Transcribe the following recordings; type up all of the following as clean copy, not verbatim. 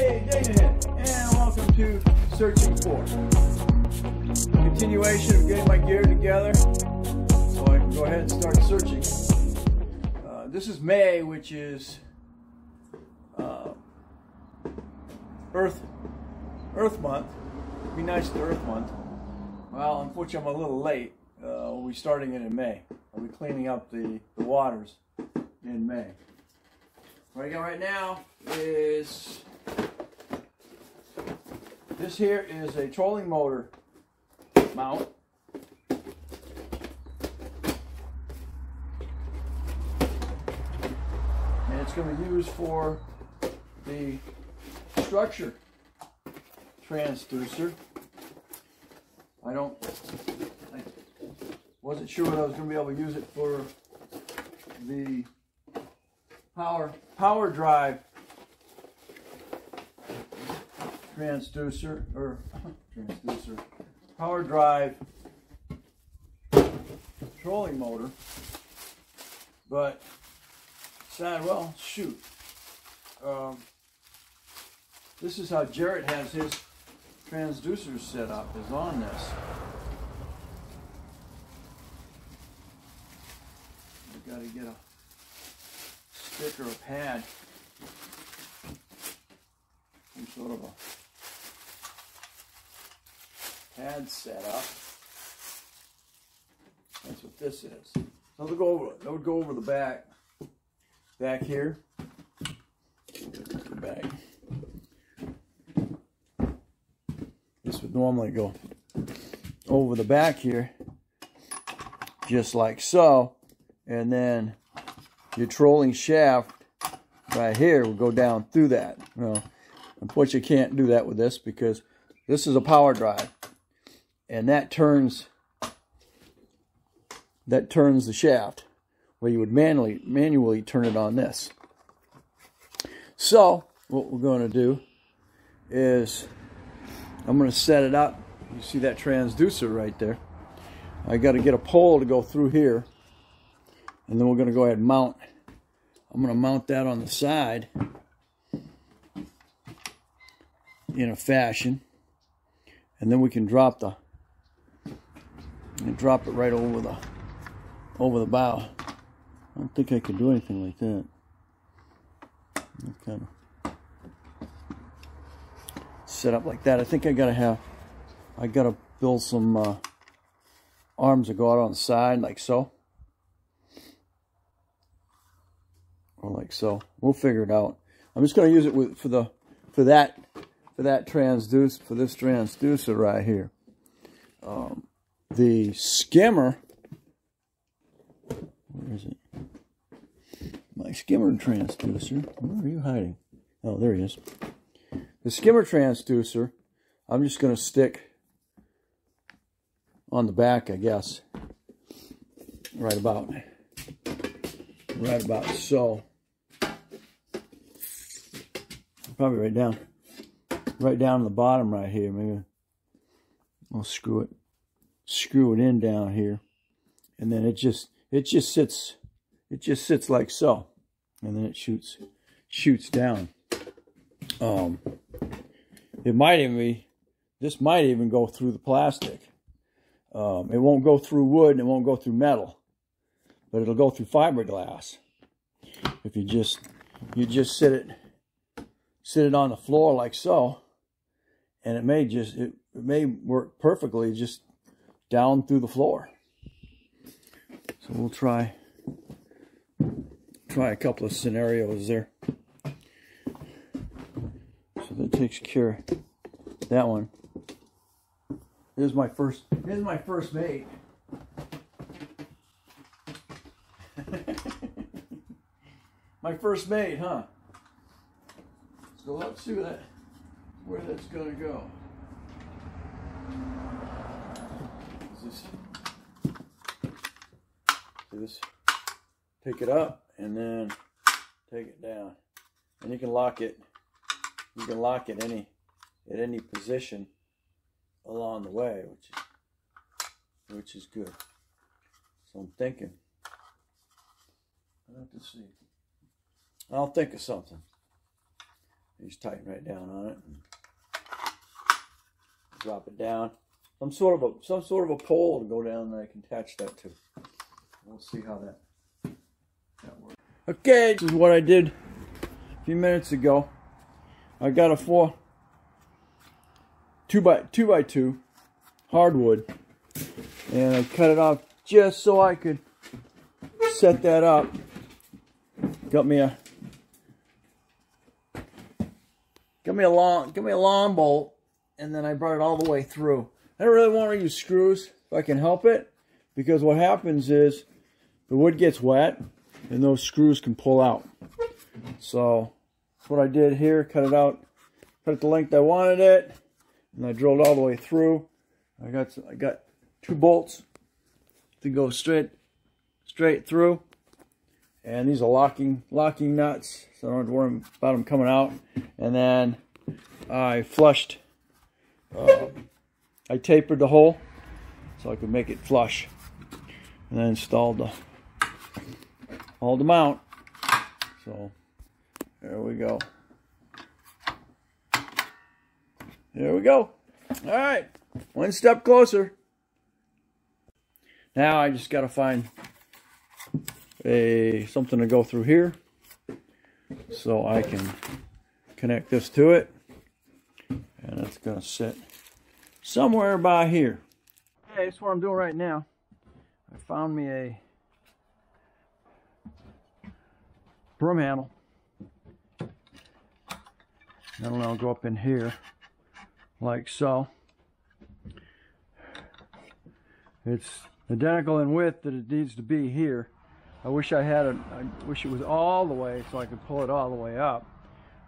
Hey, David here, and welcome to Searching For. Continuation of getting my gear together so I can go ahead and start searching. This is May, which is Earth Month. It'd be nice to Earth Month. Well, unfortunately, I'm a little late. We'll be starting it in May. I'll be cleaning up the waters in May. What I got right now is this here is a trolling motor mount. And it's going to be used for the structure transducer. I wasn't sure whether I was going to be able to use it for the power drive transducer, or power drive trolling motor, but decided, well, shoot, this is how Jarrett has his transducer set up, is on this. We've got to get a stick or a pad, some sort of a pad set up. That's what this is. So they'll go over the back here. Back. This would normally go over the back here, just like so, and then your trolling shaft right here will go down through that. Well, unfortunately, you can't do that with this because this is a power drive, and that turns the shaft, where you would manually turn it on this. So what we're going to do is I'm going to set it up. You see that transducer right there. I got to get a pole to go through here, and then we're going to go ahead and mount. I'm going to mount that on the side in a fashion, and then we can drop it right over the bow. I don't think I can do anything like that. Kind of set up like that. I think I gotta build some arms that go out on the side, like so, or like so. We'll figure it out. I'm just gonna use it for this transducer right here. The skimmer. Where is it? My skimmer transducer. Where are you hiding? Oh, there he is. The skimmer transducer, I'm just going to stick on the back, I guess. Right about so. Probably right down in the bottom right here. Maybe I'll screw it in down here, and then it just sits like so, and then it shoots down. This might even go through the plastic. It won't go through wood, and it won't go through metal, but it'll go through fiberglass. If you just sit it on the floor like so, and it may work perfectly just down through the floor. So we'll try a couple of scenarios there. So that takes care of that one. Here's my first mate. My first mate, huh? So let's see where that's gonna go. Take it up and then take it down, and you can lock it. You can lock it at any position along the way, which is good. So I'm thinking. I'll have to see. I'll think of something. just tighten right down on it. Drop it down. Some sort of a pole to go down that I can attach that to. We'll see how that works. Okay, this is what I did a few minutes ago. I got a 2x2 hardwood, and I cut it off just so I could set that up. Got me a long bolt, and then I brought it all the way through. I don't really want to use screws if I can help it, because what happens is the wood gets wet and those screws can pull out. So that's what I did here. Cut it out, cut it the length I wanted it, and I drilled all the way through. I got 2 bolts to go straight through, and these are locking nuts, so I don't have to worry about them coming out. And then I flushed. I tapered the hole so I could make it flush, and then installed the mount. So there we go. There we go. All right, one step closer. Now I just got to find something to go through here so I can connect this to it, and it's going to sit somewhere by here. Okay, that's what I'm doing right now. I found me a broom handle. Then I'll go up in here like so. It's identical in width that it needs to be here. I wish I wish it was all the way so I could pull it all the way up.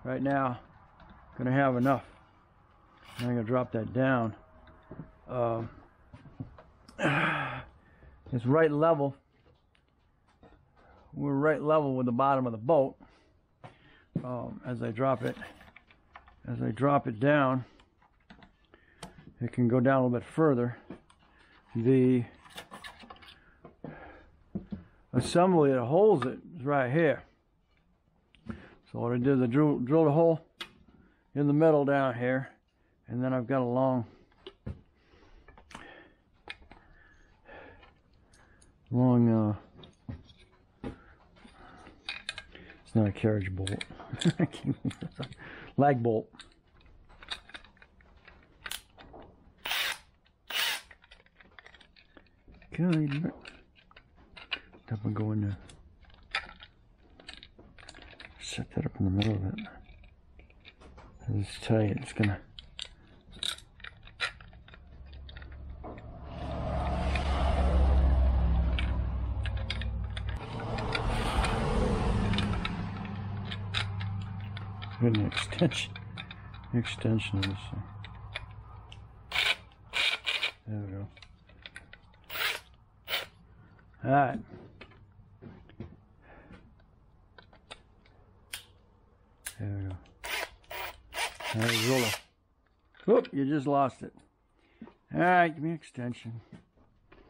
Right now, I'm gonna have enough. I'm gonna drop that down. It's right level. We're right level with the bottom of the boat. As I drop it down, it can go down a little bit further. The assembly that holds it is right here. So what I did is I drilled a hole in the middle down here, and then I've got a long it's not a carriage bolt. Lag bolt. Okay, definitely go in there. Set that up in the middle of it. I'll just tell you, it's gonna. Get an extension of this thing. There we go. All right. There we go. All right, roller. Whoop, you just lost it. All right, give me an extension.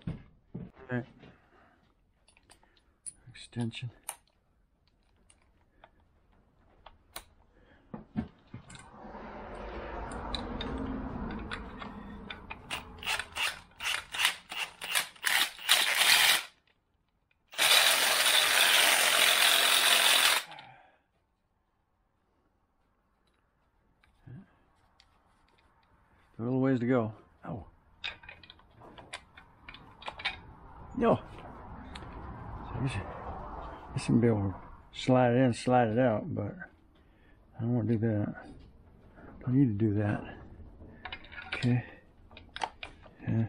All right. Extension. A little ways to go. Oh. No. So this can be able to slide it in, slide it out, but I don't want to do that. I need to do that. Okay. Yeah.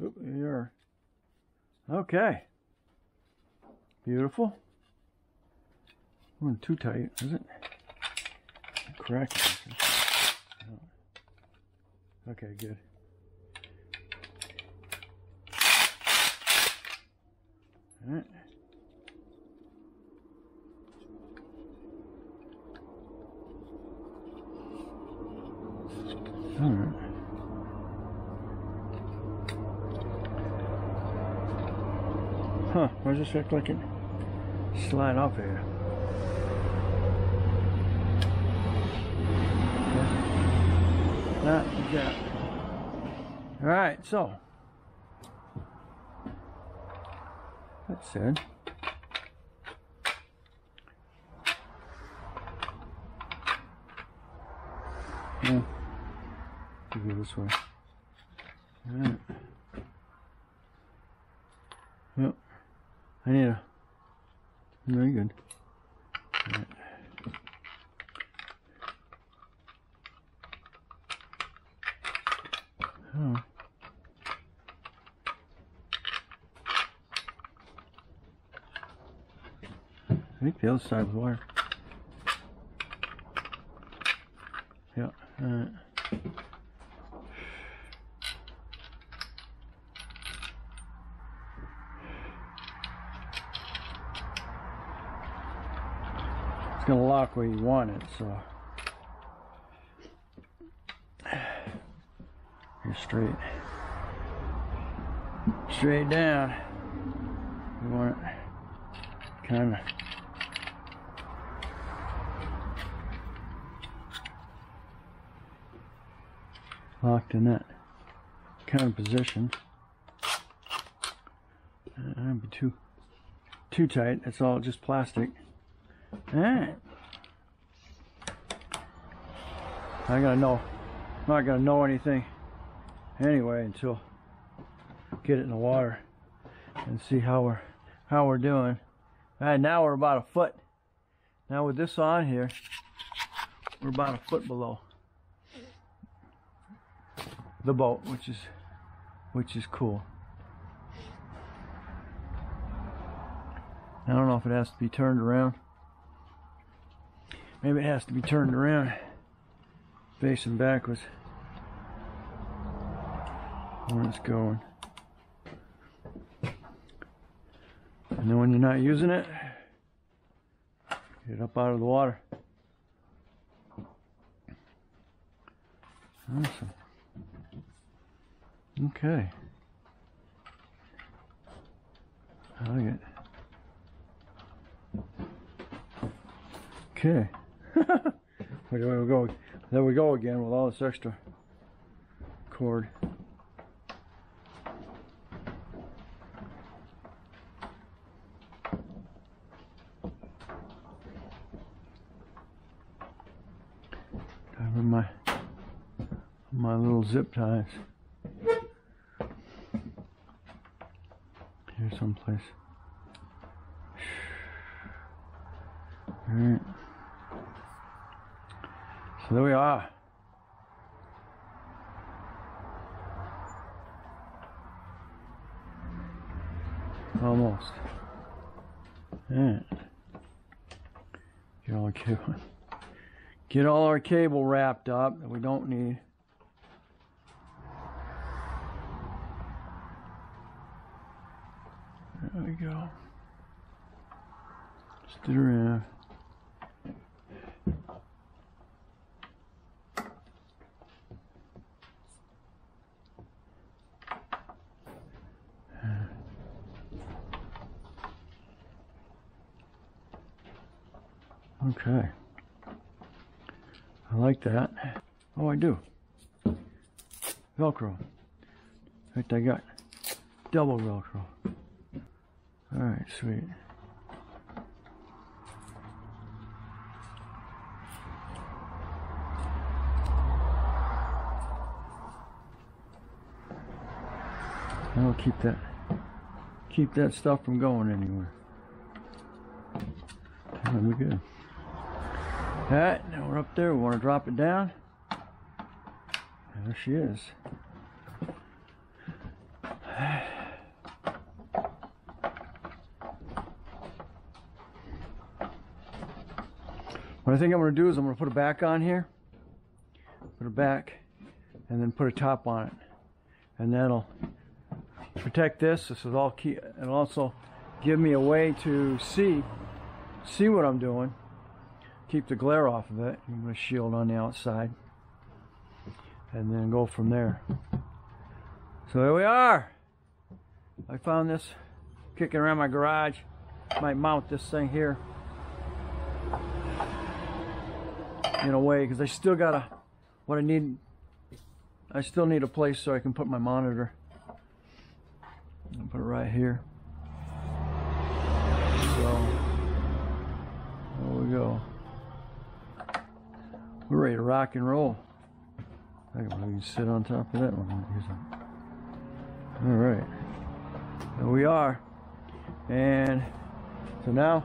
Oop, there you are. Okay. Beautiful. Wasn't too tight, is it? Correct. Okay, good. All right. All right. Huh, why does this look like it slide off here? Not that. Alright, so that said, yeah, go this way. Alright. Yep. I need a very good. Alright. Oh. I think the other side of the wire. Yeah. Alright. It's gonna lock where you want it, so you're straight down. You want it kind of locked in that kind of position. That'd be too tight. It's all just plastic. Alright. I gotta know. I'm not gonna know anything anyway until get it in the water and see how we're doing. Alright, now we're about a foot. Now with this on here, we're about a foot below the boat, which is cool. I don't know if it has to be turned around. Maybe it has to be turned around, facing backwards when it's going. And then when you're not using it, get it up out of the water. Awesome. Okay. I like it. Okay. There we go. There we go again with all this extra cord. Time my little zip ties. Here someplace. All right. So there we are. Almost. Alright. Get all our cable wrapped up that we don't need. There we go. Just it around. Okay. I like that. Oh, I do. Velcro. In fact, I got double Velcro. Alright, sweet. That'll keep that stuff from going anywhere. That'll be good. Alright, now we're up there. We want to drop it down. There she is. What I think I'm going to do is I'm going to put it back on here. Put it back and then put a top on it. And that'll protect this. This is all key. It'll also give me a way to see what I'm doing. Keep the glare off of it. I'm going to shield on the outside. And then go from there. So there we are. I found this kicking around my garage. Might mount this thing here in a way, because I still got what I need. I still need a place so I can put my monitor. I'll put it right here. So there we go. We're ready to rock and roll. I can sit on top of that one. All right, there we are. And so now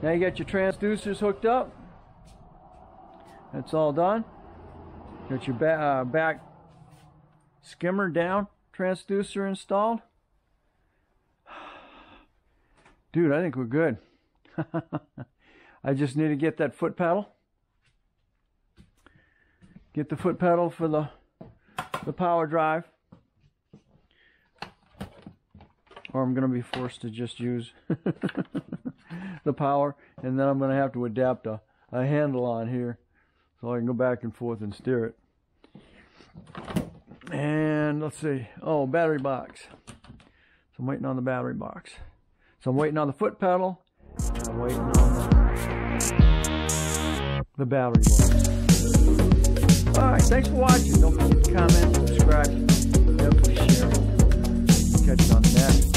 you got your transducers hooked up. That's all done. Got your back skimmer down transducer installed. Dude, I think we're good. I just need to get that foot pedal. Get the foot pedal for the power drive. Or I'm going to be forced to just use the power. And then I'm going to have to adapt a handle on here so I can go back and forth and steer it. And let's see. Oh, battery box. So I'm waiting on the battery box. So I'm waiting on the foot pedal. And I'm waiting on the battery box. Alright, thanks for watching. Don't forget to comment, subscribe, definitely share. Catch you on the next.